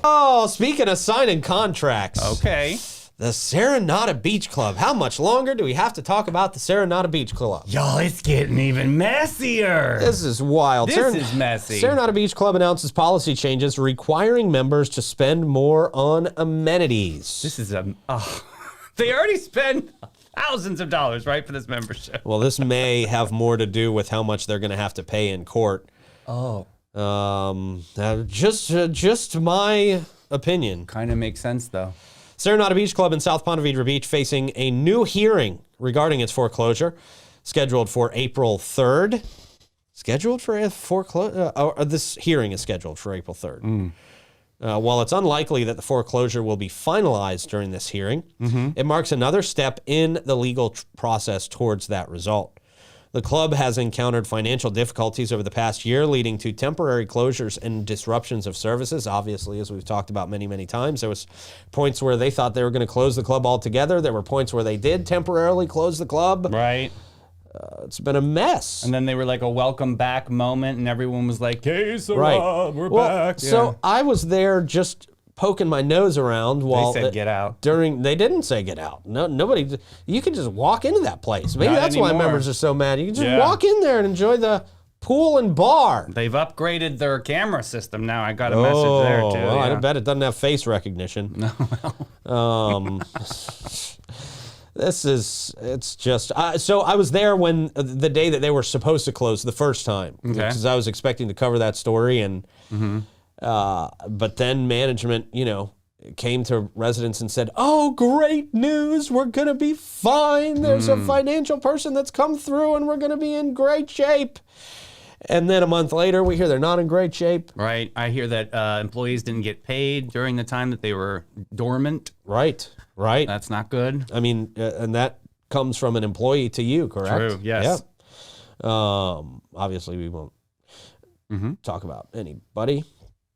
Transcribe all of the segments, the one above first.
Oh, speaking of signing contracts. Okay. The Serenata Beach Club. How much longer do we have to talk about the Serenata Beach Club? Y'all, it's getting even messier. This is wild. This is messy. Serenata Beach Club announces policy changes requiring members to spend more on amenities. This is they already spend thousands of dollars, right, for this membership. Well, this may have more to do with how much they're going to have to pay in court. Oh. Just my opinion. Kind of makes sense, though. Serenata Beach Club in South Ponte Vedra Beach facing a new hearing regarding its foreclosure, scheduled for April 3rd. Scheduled for foreclosure? This hearing is scheduled for April 3rd. While it's unlikely that the foreclosure will be finalized during this hearing, it marks another step in the legal process towards that result. The club has encountered financial difficulties over the past year, leading to temporary closures and disruptions of services. Obviously, as we've talked about many, many times, there was points where they thought they were going to close the club altogether. There were points where they did temporarily close the club. Right. It's been a mess. And then they were like a welcome back moment, and everyone was like, hey, Sarah, Right. we're back. So I was there just poking my nose around while They said get out. They didn't say get out. No, nobody. You can just walk into that place. Maybe Not that's why anymore. members are so mad. You can just walk in there and enjoy the pool and bar. They've upgraded their camera system now. I got a message there, too. Well, yeah. I bet it doesn't have face recognition. No. It's just, so I was there when, the day that they were supposed to close the first time. Because I was expecting to cover that story and, but then management, came to residents and said, oh, great news, we're going to be fine. There's a financial person that's come through and we're going to be in great shape. And then a month later, we hear they're not in great shape. Right. I hear that employees didn't get paid during the time that they were dormant. Right. That's not good. I mean, and that comes from an employee to you, correct? True, yes. Yeah. Obviously, we won't talk about anybody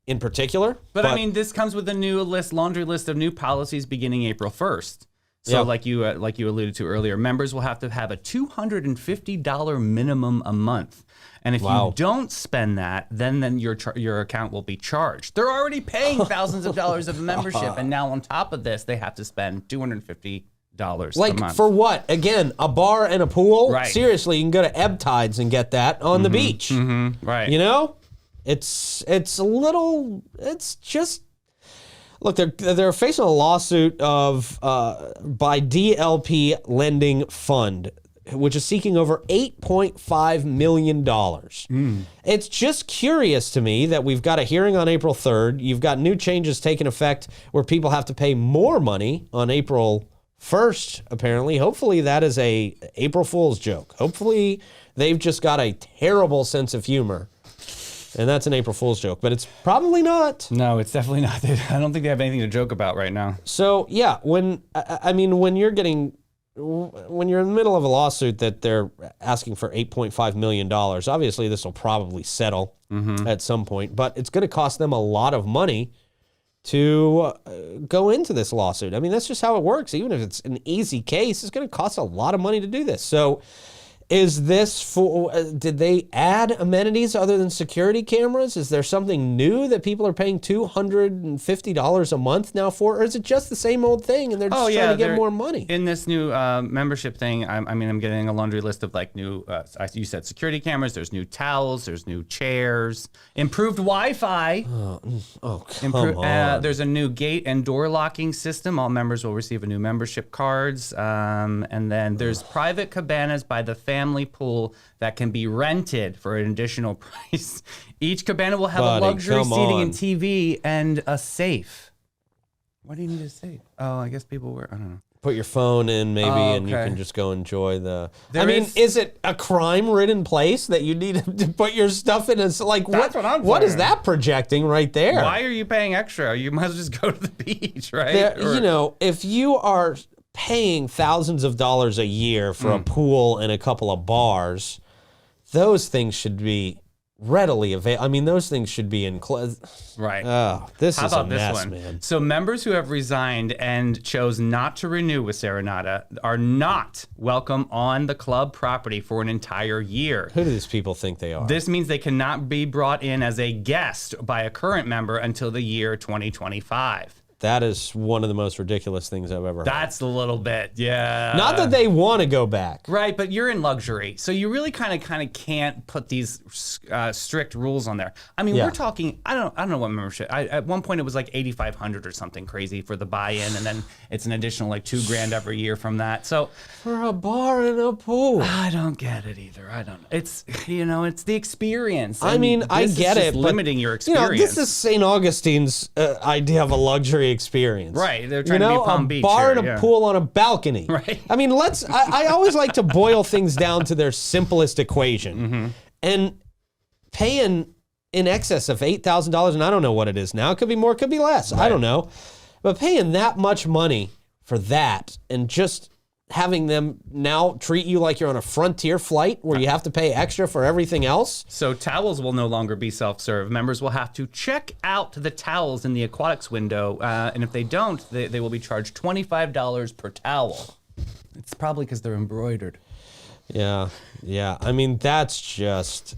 in particular. But I mean, this comes with a new laundry list of new policies beginning April 1st. So like you alluded to earlier, members will have to have a $250 minimum a month. And if you don't spend that, then your account will be charged. They're already paying thousands of dollars of membership, and now on top of this, they have to spend $250 a month. Like for what? Again, a bar and a pool? Right. Seriously, you can go to Ebb Tides and get that on the beach. Right. It's just. Look, they're facing a lawsuit by DLP Lending Fund, which is seeking over $8.5 million. It's just curious to me that we've got a hearing on April 3rd. You've got new changes taking effect where people have to pay more money on April 1st, apparently. Hopefully that is a April Fool's joke. Hopefully they've just got a terrible sense of humor. And that's an April Fool's joke, but it's probably not. No, it's definitely not. I don't think they have anything to joke about right now. So yeah, when you're in the middle of a lawsuit that they're asking for $8.5 million, obviously this will probably settle at some point, but it's going to cost them a lot of money to go into this lawsuit. I mean, that's just how it works. Even if it's an easy case, it's going to cost a lot of money to do this. So is this for, did they add amenities other than security cameras? Is there something new that people are paying $250 a month now for? Or is it just the same old thing and they're just trying to get more money? In this new membership thing, I'm getting a laundry list of like new, you said security cameras, there's new towels, there's new chairs, improved Wi-Fi. Come on. There's a new gate and door locking system. All members will receive a new membership cards. And then there's private cabanas by the family pool that can be rented for an additional price. Each cabana will have a luxury seating and TV and a safe. Why do you need a safe? Oh, I guess people were, I don't know. Put your phone in maybe and you can just go enjoy the... Is it a crime-ridden place that you need to put your stuff in? What is that projecting right there? Why are you paying extra? You might as well just go to the beach, right? If you are paying thousands of dollars a year for a pool and a couple of bars, those things should be readily available. I mean, those things should be in Right. Oh, this How is a about this mess, one? man. So members who have resigned and chose not to renew with Serenata are not welcome on the club property for an entire year. Who do these people think they are? This means they cannot be brought in as a guest by a current member until the year 2025. That is one of the most ridiculous things I've ever heard. That's a little bit, yeah. Not that they want to go back. Right, but you're in luxury, so you really kind of can't put these strict rules on there. I mean, we're talking. I don't know what membership. At one point, it was like $8,500 or something crazy for the buy-in, and then it's an additional like $2,000 every year from that. So For a bar and a pool. I don't get it either. I don't. It's it's the experience. I mean, I get it, but limiting your experience. this is St. Augustine's idea of a luxury experience. Right, they're trying to be Palm Beach. A bar here, and a pool on a balcony. Right. I mean, I always like to boil things down to their simplest equation. And paying in excess of $8,000, and I don't know what it is now. It could be more, it could be less. I don't know. But paying that much money for that and just having them now treat you like you're on a Frontier flight where you have to pay extra for everything else. So towels will no longer be self-serve. Members will have to check out the towels in the aquatics window, and if they don't, they will be charged $25 per towel. It's probably because they're embroidered. Yeah. I mean, that's just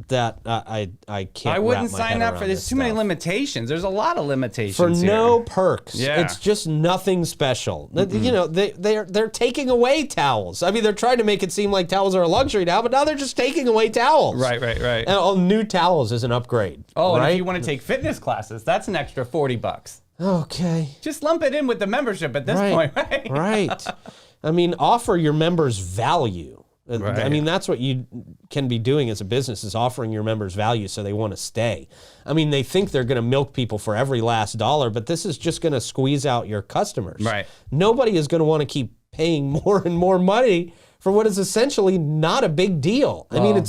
that I can't. I wouldn't wrap my sign head up around for this. this Too many stuff. limitations. There's a lot of limitations For here. no perks. Yeah. It's just nothing special. You know, they're taking away towels. I mean, they're trying to make it seem like towels are a luxury now, but now they're just taking away towels. Right. And new towels is an upgrade. Oh, right? and if you want to take fitness classes, that's an extra $40. Okay. Just lump it in with the membership at this point, right? Right. I mean, offer your members value. Right. I mean, that's what you can be doing as a business, is offering your members value so they want to stay. I mean, they think they're going to milk people for every last dollar, but this is just going to squeeze out your customers. Right. Nobody is going to want to keep paying more and more money for what is essentially not a big deal. I mean,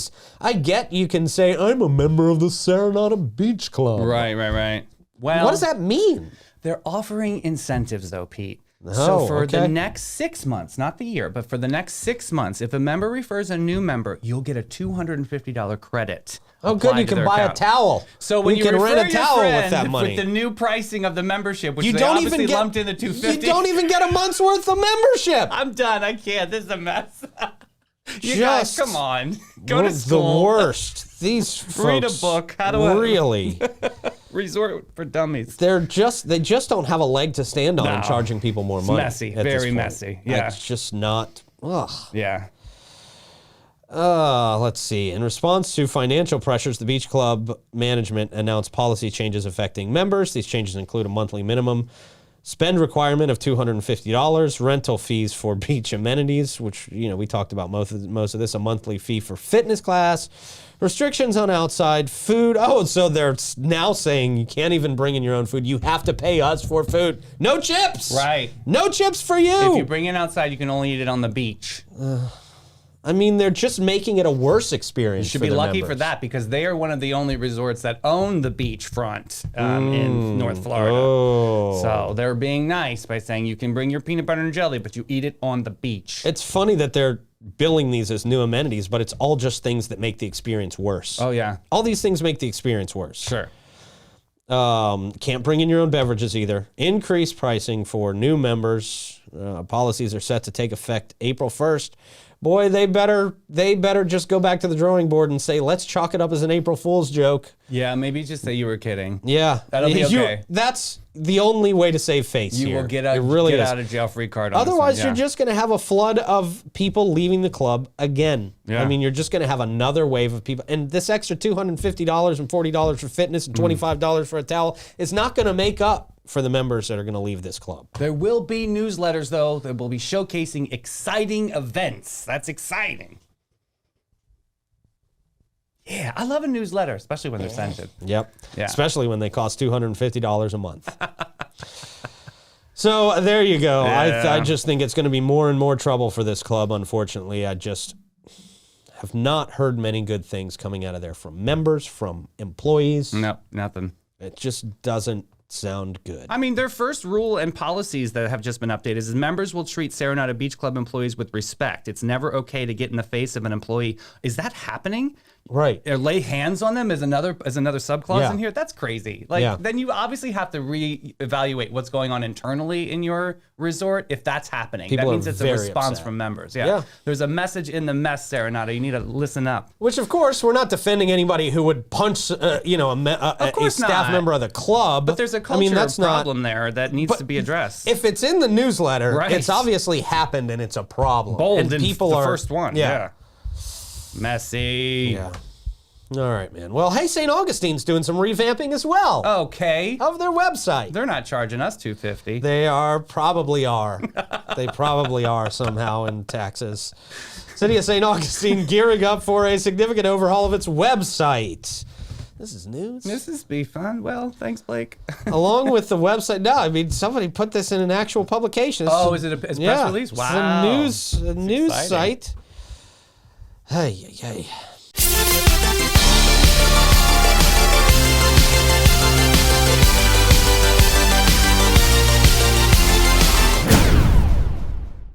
I get you can say, I'm a member of the Serenata Beach Club. Right. Well, What does that mean? They're offering incentives, though, Pete. Oh, So for okay. the next 6 months, not the year, but for the next 6 months, if a member refers a new member, you'll get a $250 credit. Oh, good. applied You to can their buy a account. towel. So when you can refer rent a your towel with friend that money. with the new pricing of the membership, which You they don't obviously even get lumped in the $250. You don't even get a month's worth of membership. I'm done. I can't. This is a mess. You Just guys, come on. Go to the school. worst. These folks Read a book. How do I- really? Resort for dummies. They just don't have a leg to stand on in No. charging people more money. messy. at this Very point. messy. Yeah. It's just not. Ugh. Yeah. Let's see. In response to financial pressures, the beach club management announced policy changes affecting members. These changes include a monthly minimum spend requirement of $250, rental fees for beach amenities, which, we talked about most of this, a monthly fee for fitness class, restrictions on outside food. Oh, so they're now saying you can't even bring in your own food. You have to pay us for food. No chips. Right. No chips for you. If you bring it outside, you can only eat it on the beach. I mean, they're just making it a worse experience. You should for be their lucky members. for that because they are one of the only resorts that own the beachfront in North Florida. Oh. So they're being nice by saying you can bring your peanut butter and jelly, but you eat it on the beach. It's funny that they're billing these as new amenities, but it's all just things that make the experience worse. Oh, yeah. All these things make the experience worse. Sure. Can't bring in your own beverages either. Increased pricing for new members. Policies are set to take effect April 1st. Boy, they better just go back to the drawing board and say, let's chalk it up as an April Fool's joke. Yeah, maybe just say you were kidding. Yeah. That'll be okay. That's the only way to save face You here. will get It really is. out of jail free card on Otherwise, this one. you're just going to have a flood of people leaving the club again. Yeah. I mean, you're just going to have another wave of people. And this extra $250 and $40 for fitness and $25 for a towel is not going to make up for the members that are going to leave this club. There will be newsletters, though, that will be showcasing exciting events. That's exciting. Yeah, I love a newsletter, especially when they're scented. Yep. Yeah. Especially when they cost $250 a month. So there you go. Yeah. I just think it's going to be more and more trouble for this club, unfortunately. I just have not heard many good things coming out of there from members, from employees. Nope, nothing. It just doesn't sound good. I mean, their first rule and policies that have just been updated is members will treat Serenata Beach Club employees with respect. It's never okay to get in the face of an employee. Is that happening? Right. or lay hands on them as another subclause Yeah. in here. That's crazy. Like then you obviously have to reevaluate what's going on internally in your resort if that's happening. People that means are it's a very response upset. from members. Yeah. There's a message in the mess, Serenata. You need to listen up. Which, of course, we're not defending anybody who would punch, a staff not. member of the club. But there's a culture problem there that needs to be addressed. If it's in the newsletter, Right. it's obviously happened and it's a problem. Bold and in people the are first one. Yeah. Messy. Yeah. All right, man. Well, hey, St. Augustine's doing some revamping as well Okay. of their website. They're not charging us $250. They probably are. They probably are somehow in Texas. City of St. Augustine gearing up for a significant overhaul of its website. This is news. This is be fun. Well, thanks, Blake. Along with the website. No, I mean, somebody put this in an actual publication. Is it a press release? Wow. It's a news exciting. site. Hey.